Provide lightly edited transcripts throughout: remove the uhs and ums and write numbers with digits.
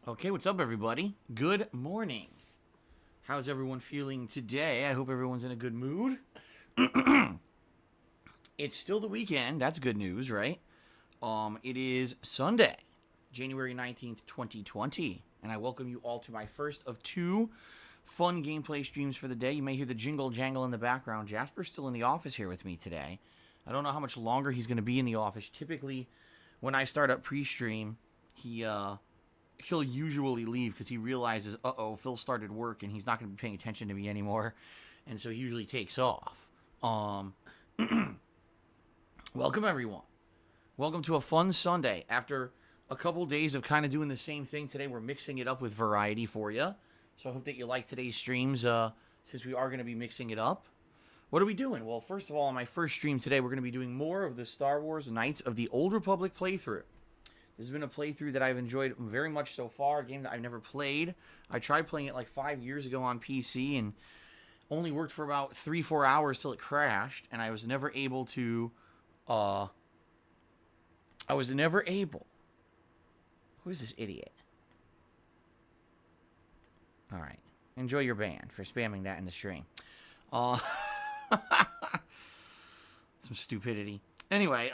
Okay, what's up, everybody? Good morning. How's everyone feeling today? I hope everyone's in a good mood. It's still the weekend. That's good news, right? It is Sunday, January 19th, 2020, and I welcome you all to my first of two fun gameplay streams for the day. You may hear the jingle jangle in the background. Jasper's still in the office here with me today. I don't know how much longer he's going to be in the office. Typically, when I start up pre-stream, he'll usually leave because he realizes, Phil started work and he's not going to be paying attention to me anymore, and so he usually takes off. Welcome, everyone. Welcome to a fun Sunday. After a couple days of kind of doing the same thing today, we're mixing it up with variety for you. So I hope that you like today's streams, since we are going to be mixing it up. What are we doing? Well, first of all, on my first stream today, we're going to be doing more of the Star Wars Knights of the Old Republic playthrough. This has been a playthrough that I've enjoyed very much so far, a game that I've never played. I tried playing it like 5 years ago on PC and only worked for about 3-4 hours till it crashed, and I was never able to, Who is this idiot? Alright, enjoy your ban for spamming that in the stream. Some stupidity. Anyway,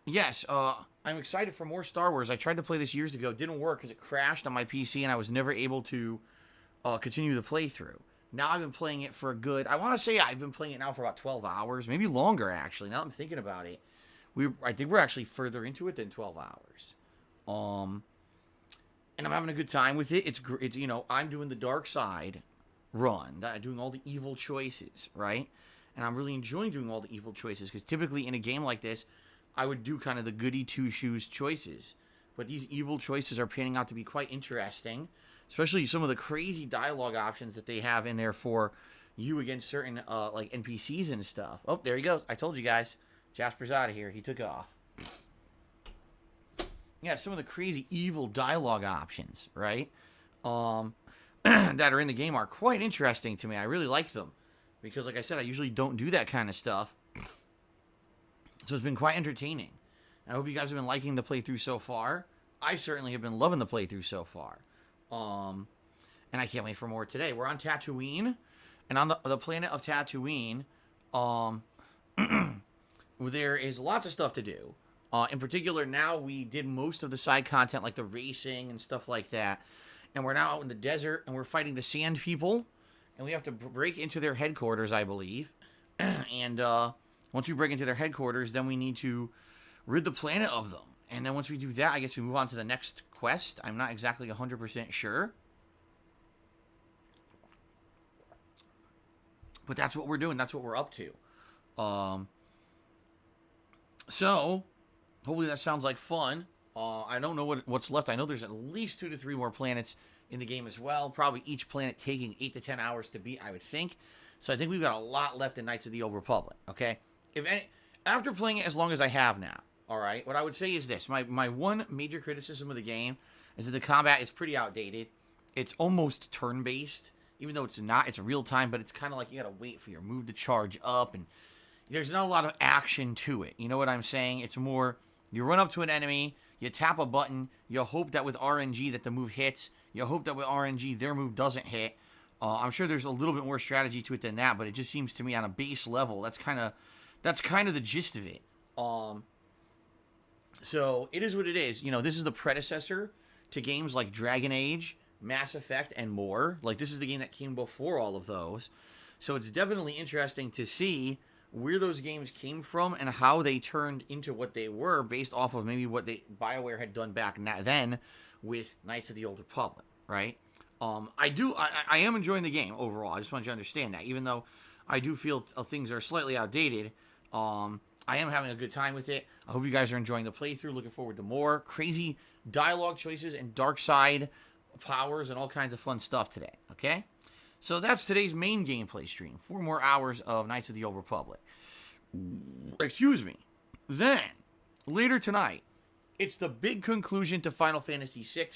yes, I'm excited for more Star Wars. I tried to play this years ago. It didn't work because it crashed on my PC and I was never able to continue the playthrough. Now I've been playing it for a good... I want to say I've been playing it now for about 12 hours. Maybe longer, actually. Now that I'm thinking about it. I think we're actually further into it than 12 hours. And I'm having a good time with it. It's you know, I'm doing the dark side run. Doing all the evil choices, right? And I'm really enjoying doing all the evil choices because typically in a game like this, I would do kind of the goody two-shoes choices. But these evil choices are panning out to be quite interesting. Especially some of the crazy dialogue options that they have in there for you against certain like NPCs and stuff. Oh, there he goes. I told you guys. Jasper's out of here. He took off. Yeah, some of the crazy evil dialogue options, right? That are in the game are quite interesting to me. I really like them. Because like I said, I usually don't do that kind of stuff. So it's been quite entertaining. I hope you guys have been liking the playthrough so far. I certainly have been loving the playthrough so far. And I can't wait for more today. We're on Tatooine. And on the planet of Tatooine, there is lots of stuff to do. In particular, now we did most of the side content, like the racing and stuff like that. And we're now out in the desert, and we're fighting the Sand People. And we have to break into their headquarters, I believe. And, once we break into their headquarters, then we need to rid the planet of them. And then once we do that, I guess we move on to the next quest. I'm not exactly 100% sure. But that's what we're doing. That's what we're up to. So, hopefully that sounds like fun. I don't know what's left. I know there's at least 2 to 3 more planets in the game as well. Probably each planet taking 8 to 10 hours to beat, I would think. So I think we've got a lot left in Knights of the Old Republic, okay? After playing it as long as I have now, all right, what I would say is this. My one major criticism of the game is that the combat is pretty outdated. It's almost turn-based, even though it's not. It's real time, but it's kind of like you got to wait for your move to charge up, and there's not a lot of action to it. You know what I'm saying? It's more, you run up to an enemy, you tap a button, you hope that with RNG that the move hits, you hope that with RNG their move doesn't hit. I'm sure there's a little bit more strategy to it than that, but it just seems to me on a base level, that's kind of the gist of it. So it is what it is. You know, this is the predecessor to games like Dragon Age, Mass Effect, and more. Like, this is the game that came before all of those. So it's definitely interesting to see where those games came from and how they turned into what they were based off of maybe what BioWare had done back then with Knights of the Old Republic, right? I am enjoying the game overall. I just want you to understand that. Even though I do feel things are slightly outdated, I am having a good time with it. I hope you guys are enjoying the playthrough. Looking forward to more crazy dialogue choices and dark side powers and all kinds of fun stuff today, okay? So that's today's main gameplay stream. 4 more hours of Knights of the Old Republic. Excuse me. Then, later tonight, it's the big conclusion to Final Fantasy VI,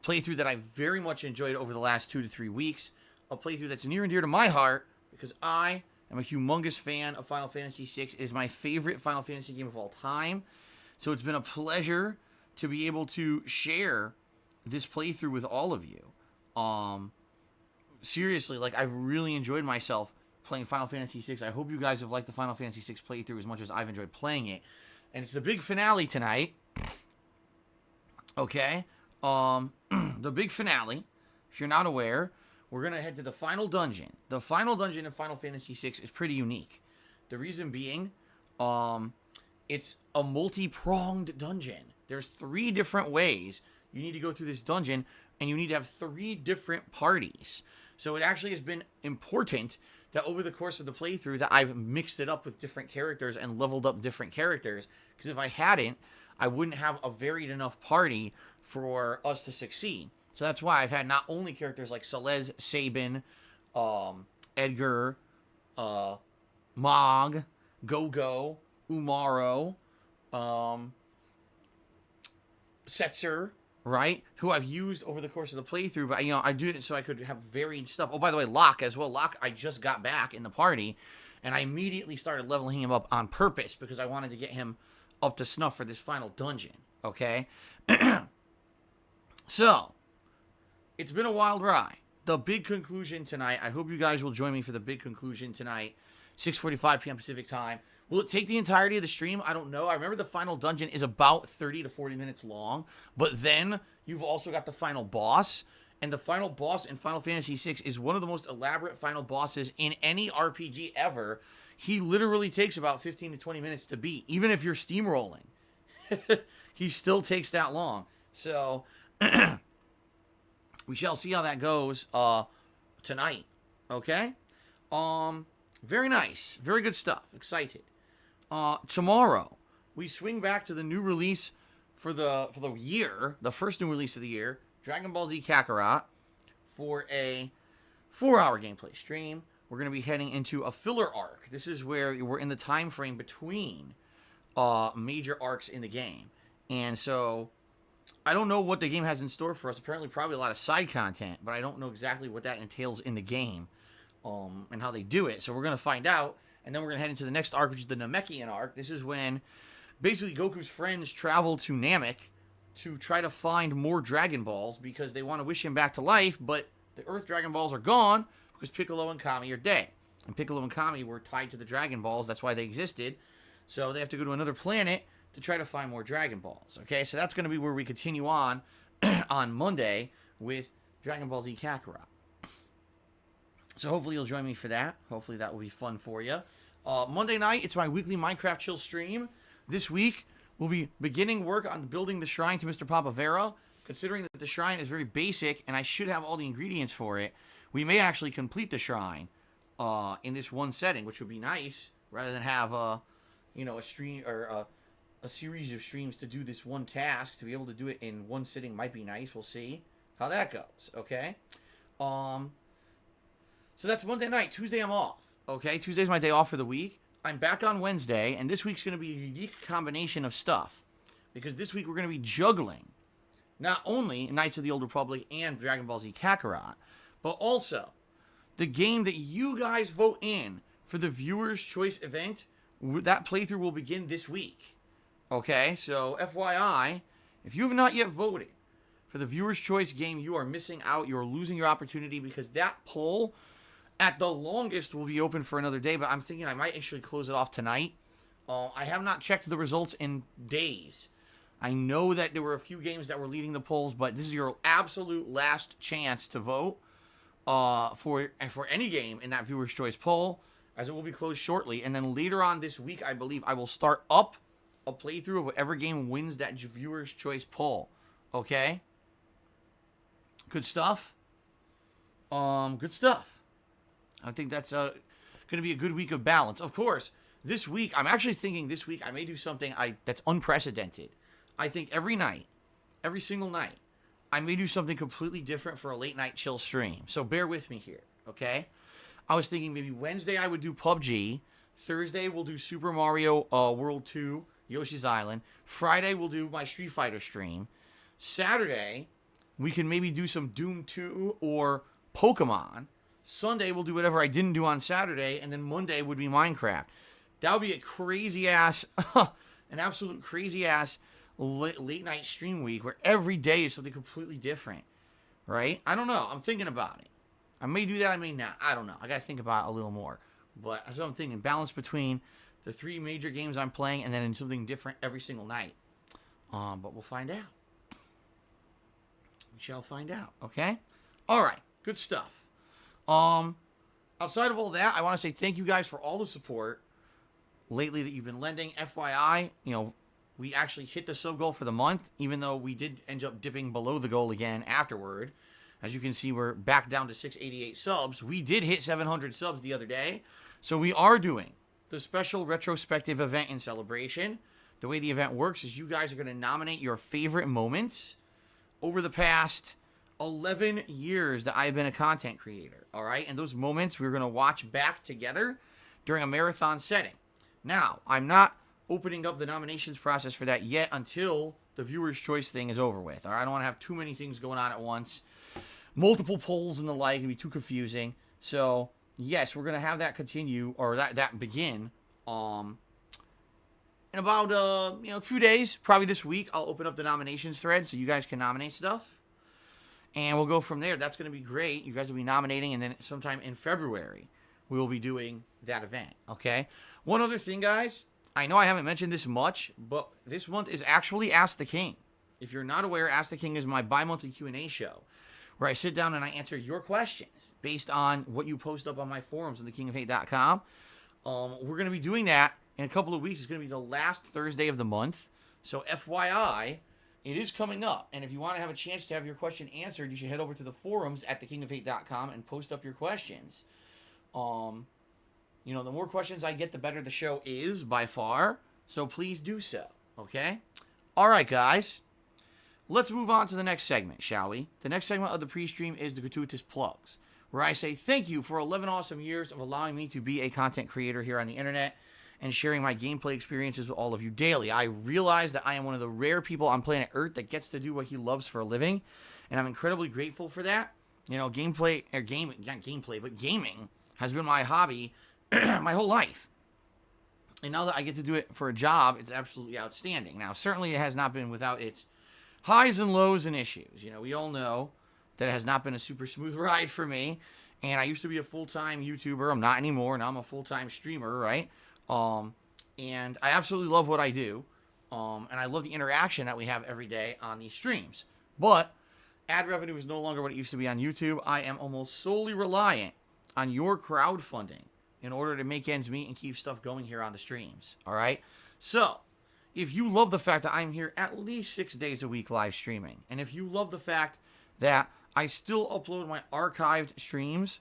playthrough that I very much enjoyed over the last 2 to 3 weeks. A playthrough that's near and dear to my heart because I am a humongous fan of Final Fantasy VI. It is my favorite Final Fantasy game of all time. So it's been a pleasure to be able to share this playthrough with all of you. Seriously, like, I've really enjoyed myself playing Final Fantasy VI. I hope you guys have liked the Final Fantasy VI playthrough as much as I've enjoyed playing it. And it's the big finale tonight. Okay? The big finale, if you're not aware, we're going to head to the final dungeon. The final dungeon in Final Fantasy VI is pretty unique. The reason being, it's a multi-pronged dungeon. There's 3 different ways you need to go through this dungeon, and you need to have 3 different parties. So it actually has been important that over the course of the playthrough that I've mixed it up with different characters and leveled up different characters, because if I hadn't, I wouldn't have a varied enough party for us to succeed. So that's why I've had not only characters like Celeste, Sabin, Edgar, Mog, Go-Go, Umaro, Setzer, right? Who I've used over the course of the playthrough, but, I did it so I could have varied stuff. Oh, by the way, Locke as well. Locke, I just got back in the party, and I immediately started leveling him up on purpose because I wanted to get him up to snuff for this final dungeon, okay? So, it's been a wild ride. The big conclusion tonight, I hope you guys will join me for the big conclusion tonight, 6:45 p.m. Pacific time. Will it take the entirety of the stream? I don't know. I remember the final dungeon is about 30 to 40 minutes long, but then you've also got the final boss, and the final boss in Final Fantasy VI is one of the most elaborate final bosses in any RPG ever. He literally takes about 15 to 20 minutes to beat, even if you're steamrolling. He still takes that long. So, we shall see how that goes tonight, okay? Very nice. Very good stuff. Excited. Tomorrow, we swing back to the new release for the year, the first new release of the year, Dragon Ball Z Kakarot, for a 4-hour gameplay stream. We're going to be heading into a filler arc. This is where we're in the time frame between major arcs in the game. And so, I don't know what the game has in store for us. Apparently, probably a lot of side content, but I don't know exactly what that entails in the game and how they do it. So we're going to find out, and then we're going to head into the next arc, which is the Namekian Arc. This is when basically Goku's friends travel to Namek to try to find more Dragon Balls because they want to wish him back to life, but the Earth Dragon Balls are gone because Piccolo and Kami are dead. And Piccolo and Kami were tied to the Dragon Balls. That's why they existed. So they have to go to another planet to try to find more Dragon Balls. Okay, so that's going to be where we continue on on Monday with Dragon Ball Z Kakarot. So hopefully you'll join me for that. Hopefully that will be fun for you. Monday night, it's my weekly Minecraft Chill stream. This week, we'll be beginning work on building the shrine to Mr. Papavera. Considering that the shrine is very basic and I should have all the ingredients for it, we may actually complete the shrine in this one setting, which would be nice, rather than have a stream or a series of streams to do this one task. To be able to do it in one sitting might be nice. We'll see how that goes. Okay. So that's Monday night. Tuesday I'm off. Okay, Tuesday's my day off for the week. I'm back on Wednesday, and this week's going to be a unique combination of stuff because this week we're going to be juggling not only Knights of the Old Republic and Dragon Ball Z Kakarot, but also the game that you guys vote in for the Viewer's Choice event. That playthrough will begin this week. Okay, so FYI, if you have not yet voted for the Viewer's Choice game, you are missing out. You're losing your opportunity because that poll, at the longest, will be open for another day, but I'm thinking I might actually close it off tonight. I have not checked the results in days. I know that there were a few games that were leading the polls, but this is your absolute last chance to vote for any game in that Viewer's Choice poll, as it will be closed shortly. And then later on this week, I believe, I will start up a playthrough of whatever game wins that Viewer's Choice poll. Okay? Good stuff? Good stuff. I think that's going to be a good week of balance. Of course, this week, I'm actually thinking this week I may do something that's unprecedented. I think every night, every single night, I may do something completely different for a late night chill stream. So bear with me here, okay? I was thinking maybe Wednesday I would do PUBG. Thursday we'll do Super Mario World 2, Yoshi's Island. Friday we'll do my Street Fighter stream. Saturday, we can maybe do some Doom 2 or Pokemon. Sunday, we'll do whatever I didn't do on Saturday, and then Monday would be Minecraft. That would be a crazy-ass, an absolute crazy-ass late night stream week where every day is something completely different, right? I don't know. I'm thinking about it. I may do that. I may not. I don't know. I got to think about it a little more. But that's what I'm thinking. Balance between the 3 major games I'm playing and then something different every single night. But we'll find out. We shall find out. Okay? All right. Good stuff. Outside of all that, I want to say thank you guys for all the support lately that you've been lending. FYI, we actually hit the sub goal for the month, even though we did end up dipping below the goal again afterward. As you can see, we're back down to 688 subs. We did hit 700 subs the other day. So we are doing the special retrospective event in celebration. The way the event works is you guys are going to nominate your favorite moments over the past 11 years that I've been a content creator. All right? And those moments we're going to watch back together during a marathon setting. Now, I'm not opening up the nominations process for that yet until the viewer's choice thing is over with. All right? I don't want to have too many things going on at once. Multiple polls and the like. It'd be too confusing. So, yes, we're going to have that continue, or that begin in about a few days. Probably this week, I'll open up the nominations thread so you guys can nominate stuff. And we'll go from there. That's going to be great. You guys will be nominating, and then sometime in February, we will be doing that event, okay? One other thing, guys. I know I haven't mentioned this much, but this month is actually Ask the King. If you're not aware, Ask the King is my bi-monthly Q&A show, where I sit down and I answer your questions based on what you post up on my forums on thekingofhate.com. We're going to be doing that in a couple of weeks. It's going to be the last Thursday of the month. So FYI, it is coming up. And if you want to have a chance to have your question answered, you should head over to the forums at thekingofhate.com and post up your questions. The more questions I get, the better the show is by far. So please do so. Okay? All right, guys. Let's move on to the next segment, shall we? The next segment of the pre-stream is the gratuitous plugs, where I say thank you for 11 awesome years of allowing me to be a content creator here on the internet and sharing my gameplay experiences with all of you daily. I realize that I am one of the rare people on planet Earth that gets to do what he loves for a living, and I'm incredibly grateful for that. Gaming has been my hobby my whole life. And now that I get to do it for a job, it's absolutely outstanding. Now, certainly it has not been without its highs and lows and issues. We all know that it has not been a super smooth ride for me. And I used to be a full-time YouTuber. I'm not anymore. Now I'm a full-time streamer, right? And I absolutely love what I do. And I love the interaction that we have every day on these streams. But ad revenue is no longer what it used to be on YouTube. I am almost solely reliant on your crowdfunding in order to make ends meet and keep stuff going here on the streams. All right? So, if you love the fact that I'm here at least 6 days a week live streaming, and if you love the fact that I still upload my archived streams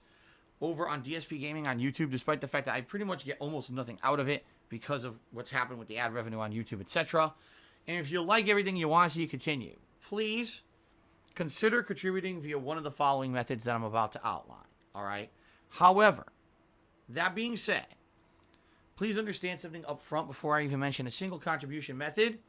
over on DSPGaming on YouTube, despite the fact that I pretty much get almost nothing out of it because of what's happened with the ad revenue on YouTube, etc. And if you like everything you want to see continue, please consider contributing via one of the following methods that I'm about to outline. All right? However, that being said, please understand something up front before I even mention a single contribution method.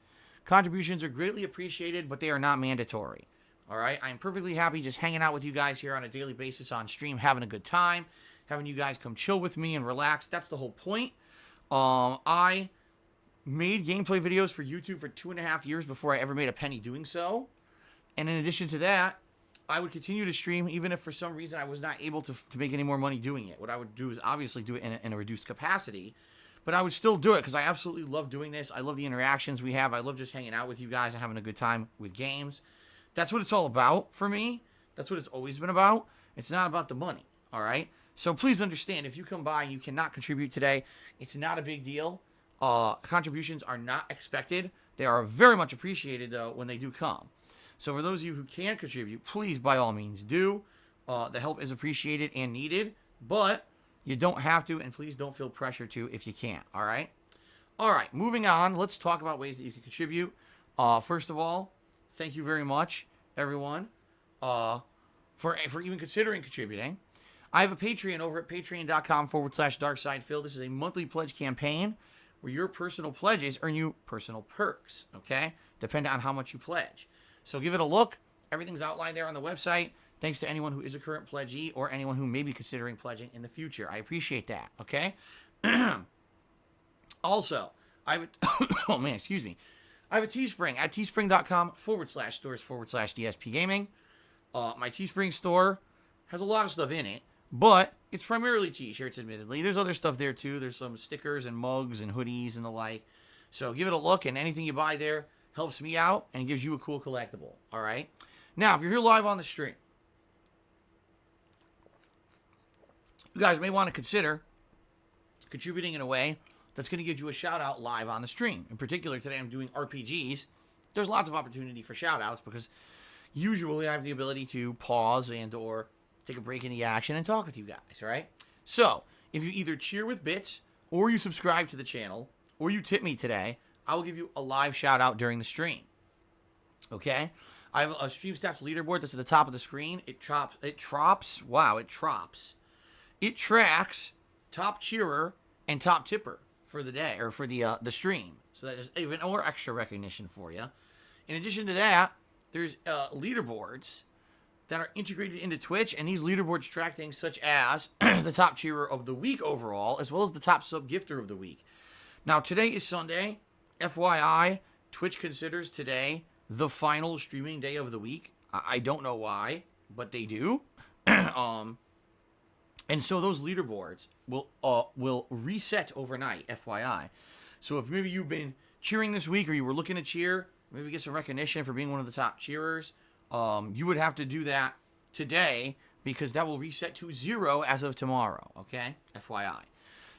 Contributions are greatly appreciated, but they are not mandatory. All right? I'm perfectly happy just hanging out with you guys here on a daily basis on stream, having a good time, having you guys come chill with me and relax. That's the whole point. I made gameplay videos for YouTube for 2.5 years before I ever made a penny doing so. And in addition to that, I would continue to stream even if for some reason I was not able to make any more money doing it. What I would do is obviously do it in a reduced capacity, but I would still do it because I absolutely love doing this. I love the interactions we have. I love just hanging out with you guys and having a good time with games. That's what it's all about for me. That's what it's always been about. It's not about the money, all right? So please understand, if you come by and you cannot contribute today, it's not a big deal. Contributions are not expected. They are very much appreciated, though, when they do come. So for those of you who can contribute, please, by all means, do. The help is appreciated and needed, but you don't have to, and please don't feel pressure to if you can't, all right? All right, moving on. Let's talk about ways that you can contribute. First of all, thank you very much, everyone, for even considering contributing. I have a Patreon over at patreon.com/darksidephil. This is a monthly pledge campaign where your personal pledges earn you personal perks, okay? Depending on how much you pledge. So give it a look. Everything's outlined there on the website. Thanks to anyone who is a current pledgee or anyone who may be considering pledging in the future. I appreciate that, okay? Also, I I have a Teespring at teespring.com/stores/DSPGaming. My Teespring store has a lot of stuff in it, but it's primarily t-shirts, admittedly. There's other stuff there, too. There's some stickers and mugs and hoodies and the like. So give it a look, and anything you buy there helps me out and gives you a cool collectible, all right? Now, if you're here live on the stream, you guys may want to consider contributing in a way that's going to give you a shout-out live on the stream. In particular, today I'm doing RPGs. There's lots of opportunity for shout-outs because usually I have the ability to pause and or take a break in the action and talk with you guys, right? So, if you either cheer with bits, or you subscribe to the channel, or you tip me today, I will give you a live shout-out during the stream. Okay? I have a Stream Stats leaderboard that's at the top of the screen. It tracks top cheerer and top tipper for the day, or for the stream. So that is even more extra recognition for you. In addition to that, there's leaderboards that are integrated into Twitch, and these leaderboards track things such as the top cheerer of the week overall, as well as the top sub-gifter of the week. Now, today is Sunday. FYI, Twitch considers today the final streaming day of the week. I don't know why, but they do. And so those leaderboards will reset overnight, FYI. So if maybe you've been cheering this week, or you were looking to cheer, maybe get some recognition for being one of the top cheerers, you would have to do that today, because that will reset to 0 as of tomorrow, okay? FYI.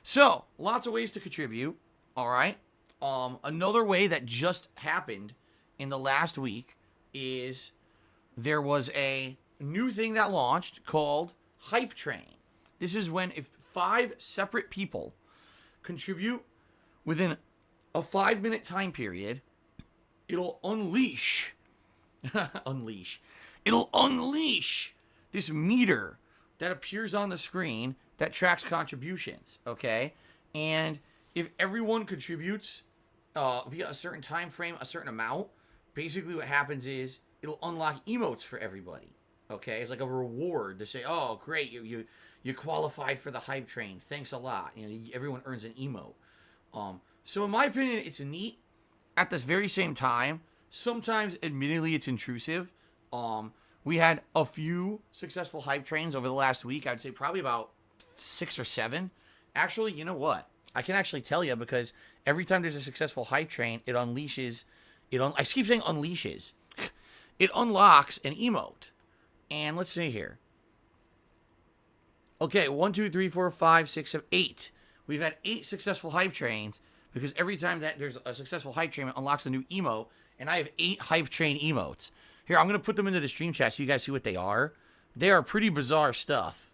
So, lots of ways to contribute, all right? Another way that just happened in the last week is there was a new thing that launched called Hype Train. This is when if 5 separate people contribute within a 5-minute time period, it'll unleash this meter that appears on the screen that tracks contributions, okay? And if everyone contributes via a certain time frame, a certain amount, basically what happens is it'll unlock emotes for everybody, okay? It's like a reward to say, oh, great, you qualified for the Hype Train. Thanks a lot. You know, everyone earns an emote. So in my opinion, it's neat. At this very same time, sometimes, admittedly, it's intrusive. We had a few successful Hype Trains over the last week. I'd say probably about 6 or 7. Actually, you know what? I can actually tell you, because every time there's a successful Hype Train, it unleashes... I keep saying unleashes. It unlocks an emote. And let's see here. Okay, 1, 2, 3, 4, 5, 6, 7, 8. We've had 8 successful Hype Trains, because every time that there's a successful Hype Train, it unlocks a new emote, and I have 8 Hype Train emotes. Here, I'm going to put them into the stream chat so you guys see what they are. They are pretty bizarre stuff,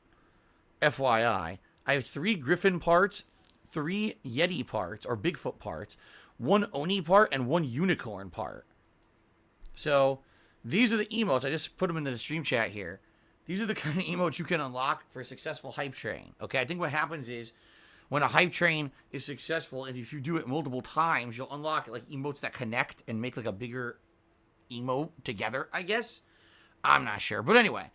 FYI. I have 3 Griffin parts, 3 Yeti parts, or Bigfoot parts, 1 Oni part, and 1 Unicorn part. So, these are the emotes. I just put them into the stream chat here. These are the kind of emotes you can unlock for a successful Hype Train. Okay, I think what happens is, when a Hype Train is successful, and if you do it multiple times, you'll unlock like emotes that connect and make like a bigger emote together, I guess. I'm not sure. But anyway,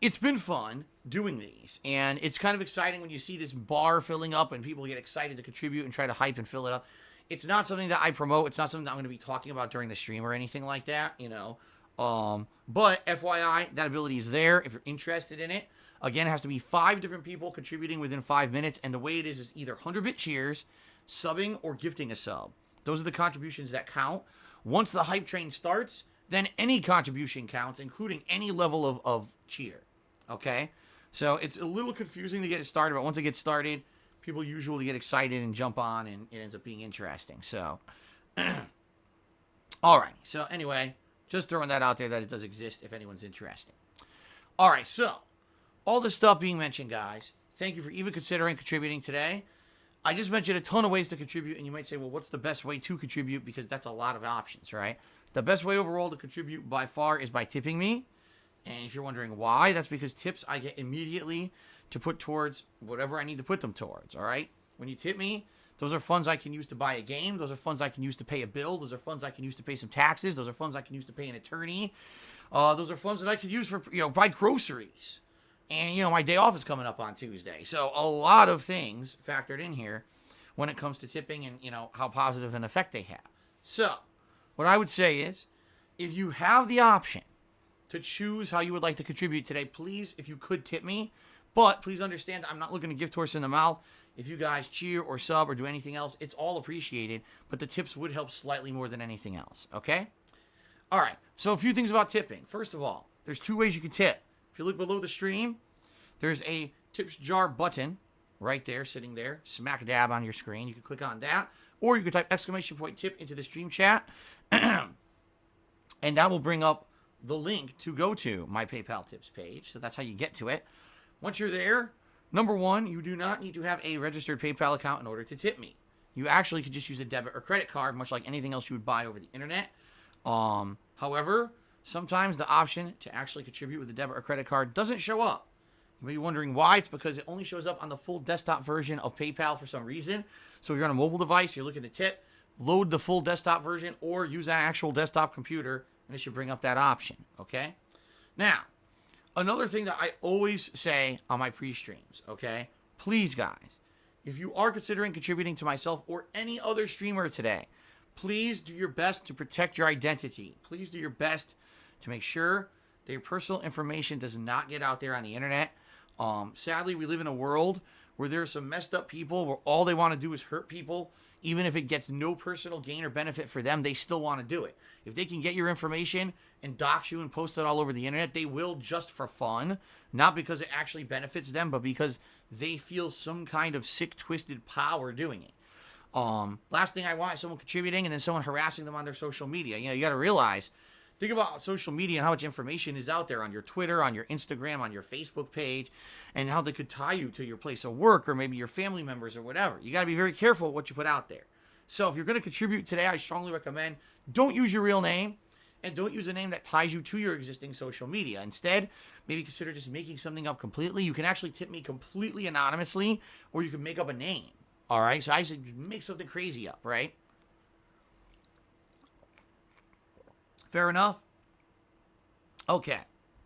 it's been fun doing these. And it's kind of exciting when you see this bar filling up and people get excited to contribute and try to hype and fill it up. It's not something that I promote. It's not something that I'm going to be talking about during the stream or anything like that, you know. But FYI, that ability is there if you're interested in it. Again, it has to be 5 different people contributing within 5 minutes. And the way it is either 100-bit cheers, subbing, or gifting a sub. Those are the contributions that count. Once the Hype Train starts, then any contribution counts, including any level of cheer. Okay? So it's a little confusing to get it started, but once it gets started, people usually get excited and jump on, and it ends up being interesting. So, alright. So anyway, just throwing that out there that it does exist if anyone's interested. Alright, so all this stuff being mentioned, guys, thank you for even considering contributing today. I just mentioned a ton of ways to contribute, and you might say, well, what's the best way to contribute? Because that's a lot of options, right? The best way overall to contribute by far is by tipping me. And if you're wondering why, that's because tips I get immediately to put towards whatever I need to put them towards, all right? When you tip me, those are funds I can use to buy a game. Those are funds I can use to pay a bill. Those are funds I can use to pay some taxes. Those are funds I can use to pay an attorney. Those are funds that I could use for, buy groceries. And, my day off is coming up on Tuesday. So a lot of things factored in here when it comes to tipping and, how positive an effect they have. So, what I would say is, if you have the option to choose how you would like to contribute today, please, if you could, tip me. But please understand that I'm not looking to gift horse in the mouth. If you guys cheer or sub or do anything else, it's all appreciated. But the tips would help slightly more than anything else, okay? All right, so a few things about tipping. First of all, there's 2 ways you can tip. If you look below the stream, there's a tips jar button right there, sitting there, smack dab on your screen. You can click on that, or you can type !tip into the stream chat, and that will bring up the link to go to my PayPal tips page. So that's how you get to it. Once you're there, number 1, you do not need to have a registered PayPal account in order to tip me. You actually could just use a debit or credit card, much like anything else you would buy over the internet. However, sometimes the option to actually contribute with a debit or credit card doesn't show up. You may be wondering why. It's because it only shows up on the full desktop version of PayPal for some reason. So if you're on a mobile device, you're looking to tip, load the full desktop version or use an actual desktop computer, and it should bring up that option, okay? Now, another thing that I always say on my pre-streams, okay? Please, guys, if you are considering contributing to myself or any other streamer today, please do your best to protect your identity. Please do your best to make sure that your personal information does not get out there on the internet. Sadly, we live in a world where there are some messed up people where all they want to do is hurt people. Even if it gets no personal gain or benefit for them, they still want to do it. If they can get your information and dox you and post it all over the internet, they will just for fun. Not because it actually benefits them, but because they feel some kind of sick, twisted power doing it. Last thing I want is someone contributing and then someone harassing them on their social media. You got to realize, think about social media and how much information is out there on your Twitter, on your Instagram, on your Facebook page, and how they could tie you to your place of work or maybe your family members or whatever. You got to be very careful what you put out there. So if you're going to contribute today, I strongly recommend don't use your real name and don't use a name that ties you to your existing social media. Instead, maybe consider just making something up completely. You can actually tip me completely anonymously, or you can make up a name. All right? So I should make something crazy up, right? Fair enough? Okay.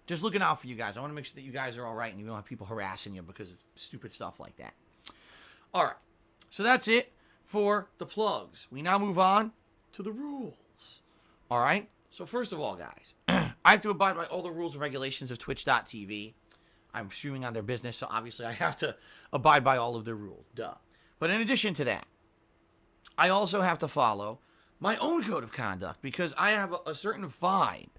Just looking out for you guys. I want to make sure that you guys are all right and you don't have people harassing you because of stupid stuff like that. All right. So that's it for the plugs. We now move on to the rules. All right? So first of all, guys, I have to abide by all the rules and regulations of Twitch.tv. I'm streaming on their business, so obviously I have to abide by all of their rules. Duh. But in addition to that, I also have to follow my own code of conduct because I have a certain vibe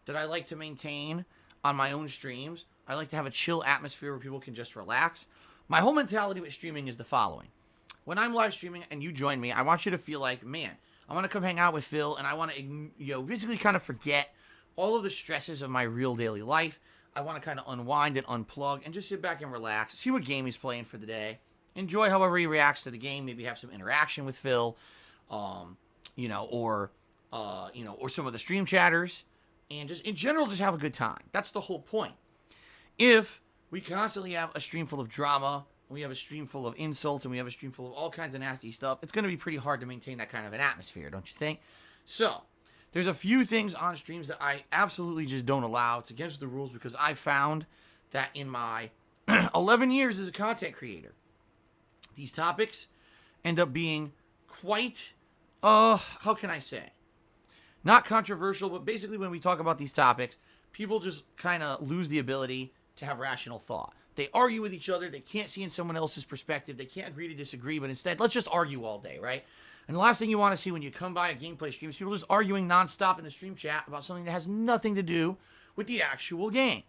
that I like to maintain on my own streams. I like to have a chill atmosphere where people can just relax. My whole mentality with streaming is the following. When I'm live streaming and you join me, I want you to feel like, man, I want to come hang out with Phil and I want to, basically kind of forget all of the stresses of my real daily life. I want to kind of unwind and unplug and just sit back and relax, see what game he's playing for the day, enjoy however he reacts to the game, maybe have some interaction with Phil, or some of the stream chatters, and just in general, just have a good time. That's the whole point. If we constantly have a stream full of drama, we have a stream full of insults, and we have a stream full of all kinds of nasty stuff, it's going to be pretty hard to maintain that kind of an atmosphere, don't you think? So, there's a few things on streams that I absolutely just don't allow. It's against the rules because I found that in my 11 years as a content creator, these topics end up being quite, how can I say? Not controversial, but basically when we talk about these topics, people just kind of lose the ability to have rational thought. They argue with each other. They can't see in someone else's perspective. They can't agree to disagree, but instead, let's just argue all day, right? And the last thing you want to see when you come by a gameplay stream is people just arguing nonstop in the stream chat about something that has nothing to do with the actual game.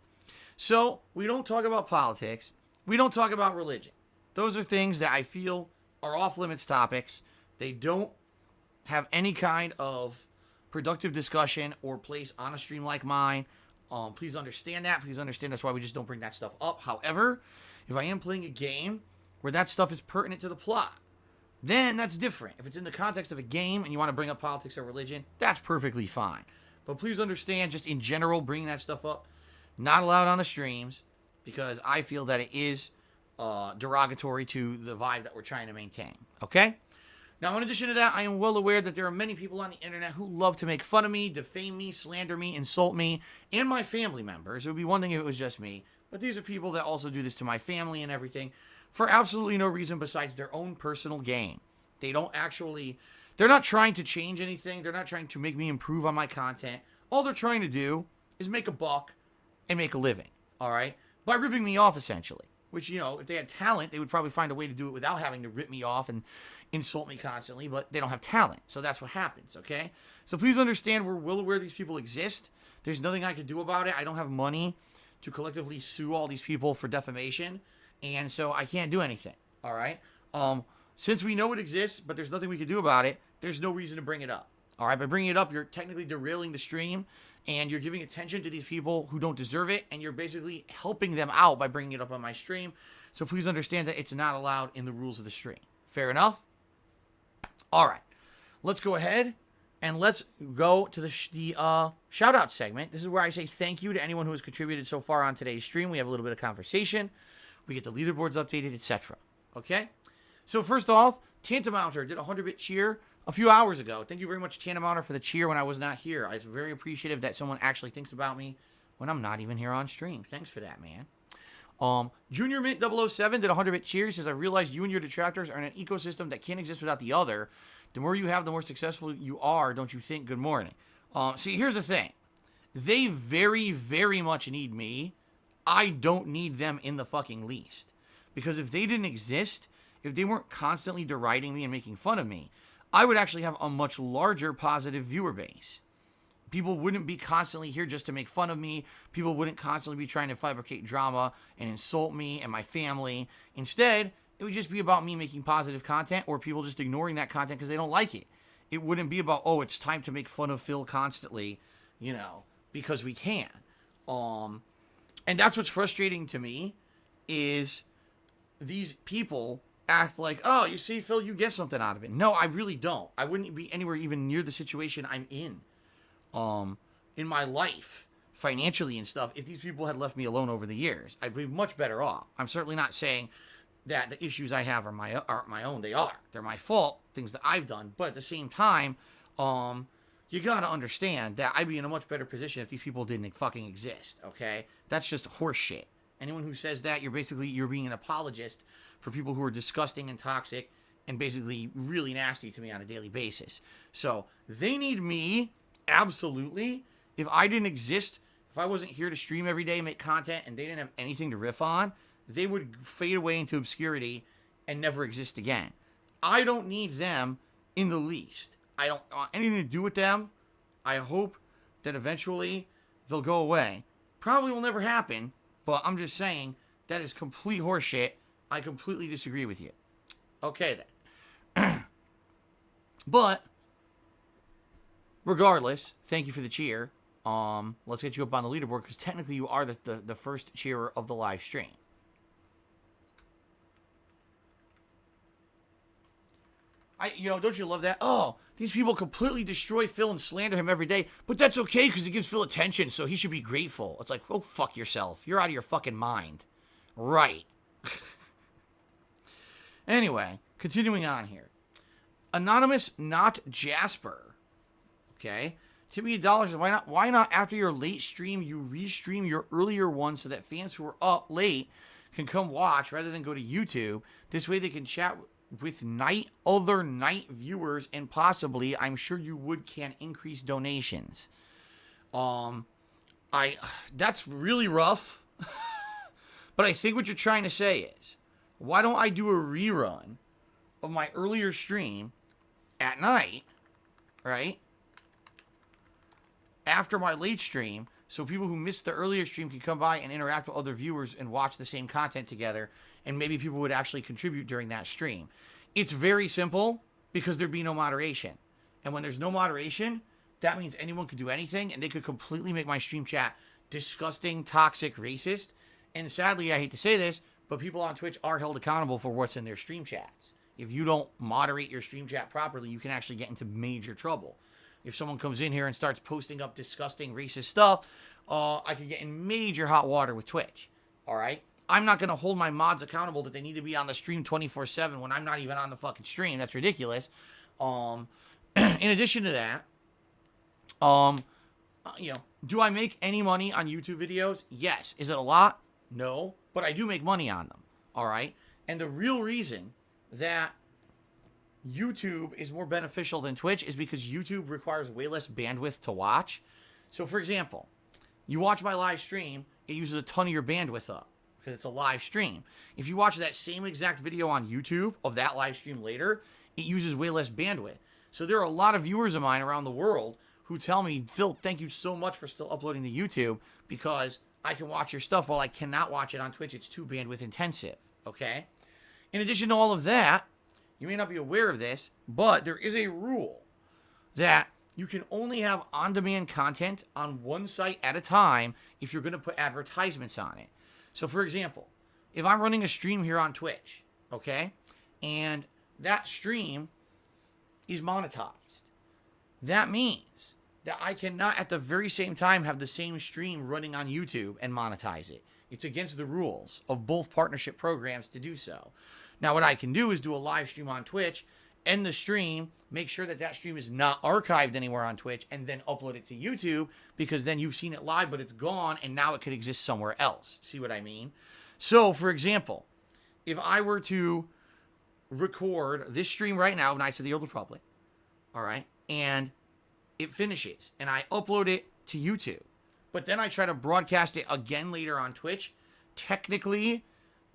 So, we don't talk about politics. We don't talk about religion. Those are things that I feel are off-limits topics. They don't have any kind of productive discussion or place on a stream like mine. Please understand that. Please understand that's why we just don't bring that stuff up. However, if I am playing a game where that stuff is pertinent to the plot, then that's different. If it's in the context of a game and you want to bring up politics or religion, that's perfectly fine. But please understand, just in general, bringing that stuff up, not allowed on the streams because I feel that it is derogatory to the vibe that we're trying to maintain. Okay? Now, in addition to that, I am well aware that there are many people on the internet who love to make fun of me, defame me, slander me, insult me, and my family members. It would be one thing if it was just me, but these are people that also do this to my family and everything for absolutely no reason besides their own personal gain. They don't actually They're not trying to change anything. They're not trying to make me improve on my content. All they're trying to do is make a buck and make a living, all right? By ripping me off, essentially. Which, you know, if they had talent, they would probably find a way to do it without having to rip me off and insult me constantly, but they don't have talent. So that's what happens, okay? So please understand, we're well aware these people exist. There's nothing I can do about it. I don't have money to collectively sue all these people for defamation, and so I can't do anything, all right? Since we know it exists, but there's nothing we can do about it, there's no reason to bring it up, all right? By bringing it up, you're technically derailing the stream, and you're giving attention to these people who don't deserve it, and you're basically helping them out by bringing it up on my stream. So please understand that it's not allowed in the rules of the stream. Fair enough? All right. Let's go ahead and let's go to the shout-out segment. This is where I say thank you to anyone who has contributed so far on today's stream. We have a little bit of conversation. We get the leaderboards updated, etc. Okay? So first off, Tantamounter did a 100-bit cheer a few hours ago. Thank you very much, Tantamounter, for the cheer when I was not here. I was very appreciative that someone actually thinks about me when I'm not even here on stream. Thanks for that, man. Junior Mint 007 did a 100-bit cheer. He says, I realize you and your detractors are in an ecosystem that can't exist without the other. The more you have, the more successful you are, don't you think? Good morning. See, here's the thing. They very, very much need me. I don't need them in the fucking least. Because if they didn't exist, if they weren't constantly deriding me and making fun of me, I would actually have a much larger positive viewer base. People wouldn't be constantly here just to make fun of me. People wouldn't constantly be trying to fabricate drama and insult me and my family. Instead, it would just be about me making positive content or people just ignoring that content because they don't like it. It wouldn't be about, oh, it's time to make fun of Phil constantly, you know, because we can. And that's what's frustrating to me is these people act like, oh, you see, Phil, you get something out of it. No, I really don't. I wouldn't be anywhere even near the situation I'm in my life, financially and stuff, if these people had left me alone over the years. I'd be much better off. I'm certainly not saying that the issues I have are my own. They are. They're my fault, things that I've done. But at the same time, you gotta understand that I'd be in a much better position if these people didn't fucking exist, okay? That's just horse shit. Anyone who says that, you're being an apologist for people who are disgusting and toxic and basically really nasty to me on a daily basis. So they need me, absolutely. If I didn't exist, if I wasn't here to stream every day and make content and they didn't have anything to riff on, they would fade away into obscurity and never exist again. I don't need them in the least. I don't want anything to do with them. I hope that eventually they'll go away. Probably will never happen, but I'm just saying that is complete horseshit. I completely disagree with you. Okay, then. But, regardless, thank you for the cheer. Let's get you up on the leaderboard, because technically you are the first cheerer of the live stream. Don't you love that? Oh, these people completely destroy Phil and slander him every day, but that's okay, because it gives Phil attention, so he should be grateful. It's like, oh, fuck yourself. You're out of your fucking mind. Right. Anyway, continuing on here. Anonymous Not Jasper. Okay. Tip me $1. Why not after your late stream, you restream your earlier one so that fans who are up late can come watch rather than go to YouTube. This way they can chat with other night viewers, and possibly, I'm sure you can increase donations. That's really rough. But I think what you're trying to say is, why don't I do a rerun of my earlier stream at night, right? After my late stream, so people who missed the earlier stream can come by and interact with other viewers and watch the same content together, and maybe people would actually contribute during that stream. It's very simple, because there'd be no moderation. And when there's no moderation, that means anyone could do anything, and they could completely make my stream chat disgusting, toxic, racist. And sadly, I hate to say this, but people on Twitch are held accountable for what's in their stream chats. If you don't moderate your stream chat properly, you can actually get into major trouble. If someone comes in here and starts posting up disgusting, racist stuff, I could get in major hot water with Twitch. All right? I'm not going to hold my mods accountable that they need to be on the stream 24/7 when I'm not even on the fucking stream. That's ridiculous. In addition to that, do I make any money on YouTube videos? Yes. Is it a lot? No. But I do make money on them. All right? And the real reason that YouTube is more beneficial than Twitch is because YouTube requires way less bandwidth to watch. So, for example, you watch my live stream, it uses a ton of your bandwidth up because it's a live stream. If you watch that same exact video on YouTube of that live stream later, it uses way less bandwidth. So there are a lot of viewers of mine around the world who tell me, Phil, thank you so much for still uploading to YouTube because I can watch your stuff while I cannot watch it on Twitch. It's too bandwidth intensive, okay? In addition to all of that, you may not be aware of this, but there is a rule that you can only have on-demand content on one site at a time if you're going to put advertisements on it. So, for example, if I'm running a stream here on Twitch, okay, and that stream is monetized, that means that I cannot at the very same time have the same stream running on YouTube and monetize it. It's against the rules of both partnership programs to do so. Now, what I can do is do a live stream on Twitch, end the stream, make sure that that stream is not archived anywhere on Twitch, and then upload it to YouTube, because then you've seen it live, but it's gone, and now it could exist somewhere else. See what I mean? So, for example, if I were to record this stream right now of Knights of the Old Republic, all right, and it finishes, and I upload it to YouTube, but then I try to broadcast it again later on Twitch, technically,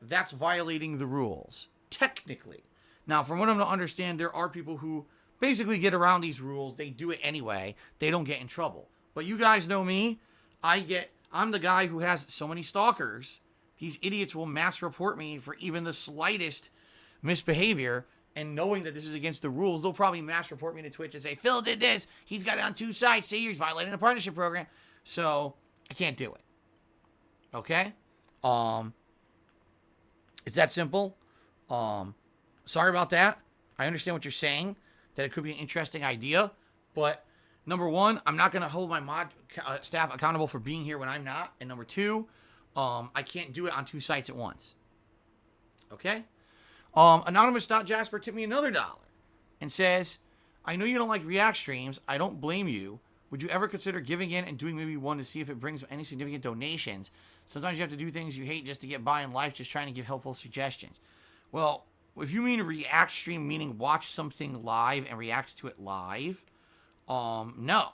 that's violating the rules. Technically. Now, from what I'm to understand, there are people who basically get around these rules. They do it anyway. They don't get in trouble. But you guys know me. I'm the guy who has so many stalkers. These idiots will mass report me for even the slightest misbehavior. And knowing that this is against the rules, they'll probably mass report me to Twitch and say, Phil did this. He's got it on two sides. See, he's violating the partnership program. So, I can't do it. Okay? It's that simple. Sorry about that. I understand what you're saying, that it could be an interesting idea. But, number one, I'm not going to hold my mod staff accountable for being here when I'm not. And number two, I can't do it on two sites at once. Okay? Anonymous.Jasper tipped me another $1 and says, I know you don't like React streams. I don't blame you. Would you ever consider giving in and doing maybe one to see if it brings any significant donations? Sometimes you have to do things you hate just to get by in life, just trying to give helpful suggestions. Well, if you mean a React stream, meaning watch something live and react to it live, no.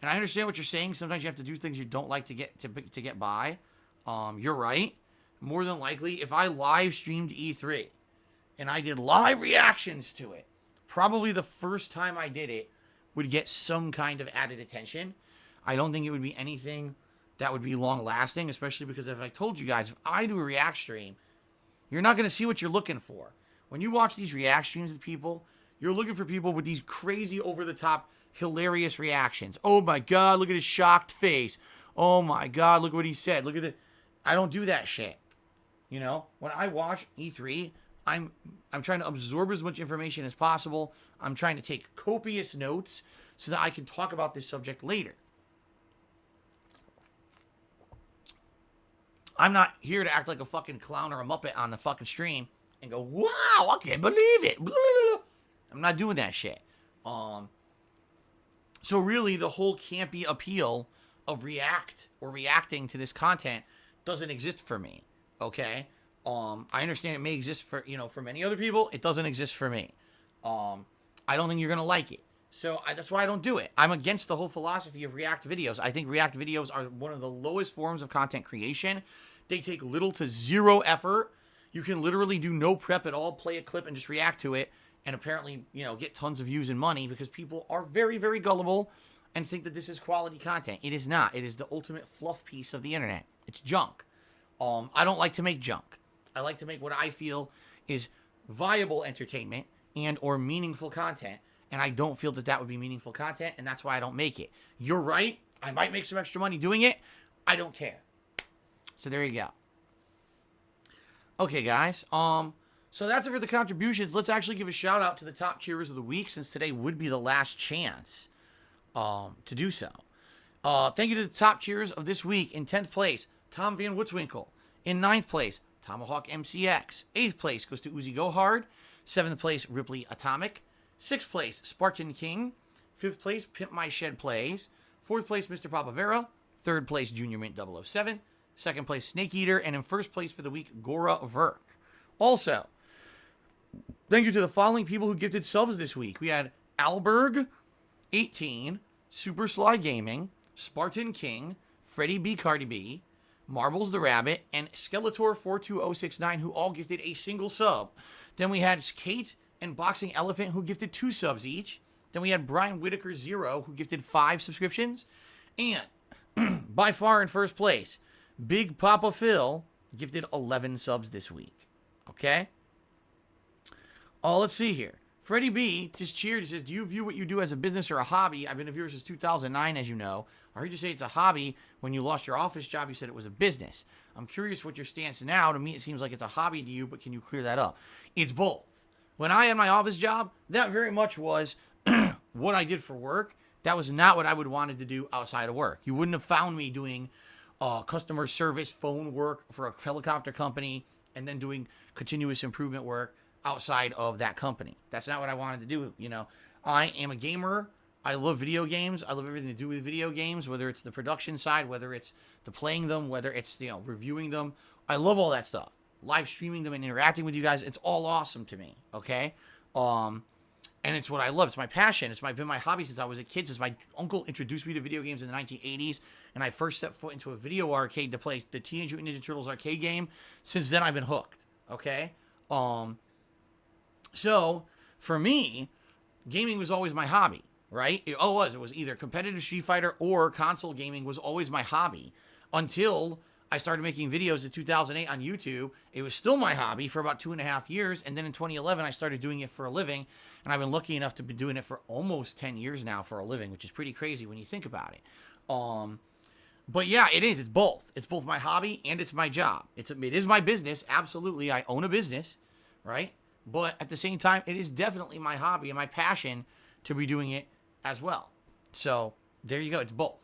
And I understand what you're saying. Sometimes you have to do things you don't like to get by. You're right. More than likely, if I live streamed E3 and I did live reactions to it, probably the first time I did it would get some kind of added attention. I don't think it would be anything that would be long lasting, especially because if I told you guys, if I do a React stream, you're not going to see what you're looking for. When you watch these React streams with people, you're looking for people with these crazy over-the-top hilarious reactions. Oh my God, look at his shocked face. Oh my God, look what he said. Look at it. I don't do that shit. You know, when I watch E3, I'm trying to absorb as much information as possible. I'm trying to take copious notes so that I can talk about this subject later. I'm not here to act like a fucking clown or a muppet on the fucking stream and go, wow, I can't believe it. I'm not doing that shit. So really, the whole campy appeal of React or reacting to this content doesn't exist for me. Okay? I understand it may exist for, for many other people. It doesn't exist for me. I don't think you're going to like it. So that's why I don't do it. I'm against the whole philosophy of React videos. I think React videos are one of the lowest forms of content creation. They take little to zero effort. You can literally do no prep at all, play a clip and just react to it, and apparently, get tons of views and money because people are very, very gullible and think that this is quality content. It is not. It is the ultimate fluff piece of the internet. It's junk. I don't like to make junk. I like to make what I feel is viable entertainment and or meaningful content, and I don't feel that that would be meaningful content, and that's why I don't make it. You're right. I might make some extra money doing it. I don't care. So there you go. Okay, guys. So that's it for the contributions. Let's actually give a shout out to the top cheerers of the week, since today would be the last chance to do so. Thank you to the top cheerers of this week. In 10th place, Tom Van Woodswinkle. In 9th place, Tomahawk MCX. 8th place goes to Uzi Go Hard. 7th place, Ripley Atomic. 6th place, Spartan King. 5th place, Pimp My Shed Plays. 4th place, Mr. Papavera. 3rd place, Junior Mint 007. 2nd place, Snake Eater. And in 1st place for the week, Gora Verk. Also, Thank you to the following people who gifted subs this week. We had Alberg, 18, Super Sly Gaming, Spartan King, Freddie B. Cardi B, Marbles the Rabbit, and Skeletor42069, who all gifted a single sub. Then we had Kate and Boxing Elephant, who gifted 2 subs each. Then we had Brian Whitaker 0, who gifted 5 subscriptions. And by far in first place, Big Papa Phil gifted 11 subs this week. Okay? Let's see here. Freddie B just cheered. He says, do you view what you do as a business or a hobby? I've been a viewer since 2009, as you know. I heard you say it's a hobby. When you lost your office job, you said it was a business. I'm curious what your stance is now. To me, it seems like it's a hobby to you, but can you clear that up? It's both. When I had my office job, that very much was what I did for work. That was not what I would wanted to do outside of work. You wouldn't have found me doing customer service phone work for a helicopter company and then doing continuous improvement work outside of that company. That's not what I wanted to do. You know, I am a gamer. I love video games. I love everything to do with video games, whether it's the production side, whether it's the playing them, whether it's, you know, reviewing them. I love all that stuff. Live streaming them and interacting with you guys. It's all awesome to me. Okay. And it's what I love. It's my passion. It's been my hobby since I was a kid, since my uncle introduced me to video games in the 1980s. And I first set foot into a video arcade to play the Teenage Mutant Ninja Turtles arcade game. Since then, I've been hooked. Okay. So, for me, gaming was always my hobby, right? It was either competitive Street Fighter or console gaming was always my hobby until I started making videos in 2008 on YouTube. It was still my hobby for about 2.5 years, and then in 2011, I started doing it for a living, and I've been lucky enough to be doing it for almost 10 years now for a living, which is pretty crazy when you think about it. But yeah, it is. It's both. It's both my hobby and it's my job. It is my business. Absolutely. I own a business, right? But at the same time, it is definitely my hobby and my passion to be doing it as well. So there you go. It's both.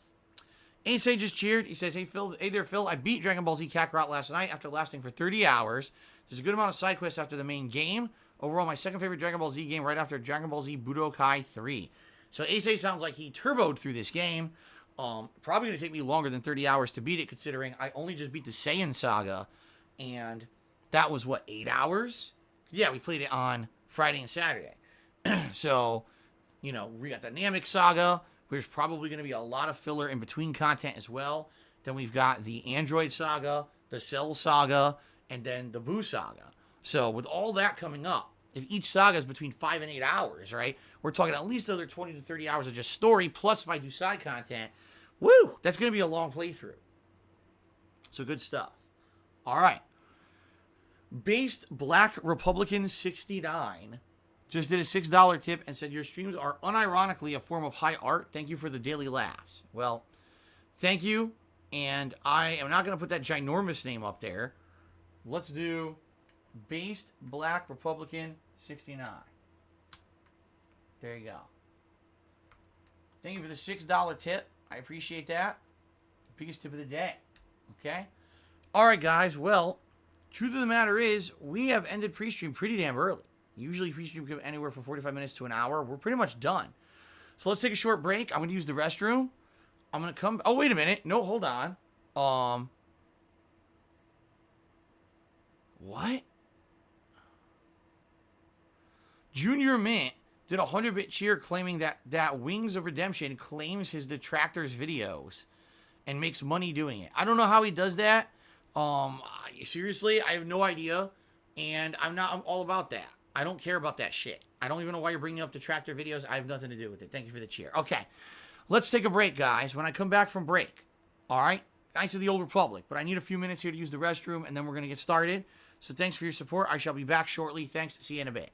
Ace just cheered. He says, hey, Phil. Hey there, Phil. I beat Dragon Ball Z Kakarot last night after lasting for 30 hours. There's a good amount of side quests after the main game. Overall, my second favorite Dragon Ball Z game right after Dragon Ball Z Budokai 3. So Ace sounds like he turboed through this game. Probably going to take me longer than 30 hours to beat it, considering I only just beat the Saiyan Saga. And that was, 8 hours? Yeah, we played it on Friday and Saturday. So, you know, we got the Namek Saga. There's probably going to be a lot of filler in between content as well. Then we've got the Android Saga, the Cell Saga, and then the Boo Saga. So with all that coming up, if each saga is between 5 and 8 hours, right, we're talking at least another 20 to 30 hours of just story, plus if I do side content, woo, that's going to be a long playthrough. So good stuff. All right. Based Black Republican 69 just did a $6 tip and said, your streams are unironically a form of high art. Thank you for the daily laughs. Well, thank you. And I am not going to put that ginormous name up there. Let's do Based Black Republican 69. There you go. Thank you for the $6 tip. I appreciate that. Biggest tip of the day. Okay? All right, guys. Well, truth of the matter is, we have ended pre-stream pretty damn early. Usually pre-stream can go anywhere from 45 minutes to an hour. We're pretty much done. So let's take a short break. I'm going to use the restroom. I'm going to come... Oh, wait a minute. No, hold on. What? Junior Mint did a 100-bit cheer claiming that Wings of Redemption claims his detractors' videos and makes money doing it. I don't know how he does that. Seriously, I have no idea. And I'm all about that. I don't care about that shit. I don't even know why you're bringing up detractor videos. I have nothing to do with it. Thank you for the cheer. Okay. Let's take a break, guys. When I come back from break. All right? Thanks to the Old Republic. But I need a few minutes here to use the restroom, and then we're going to get started. So thanks for your support. I shall be back shortly. Thanks. See you in a bit.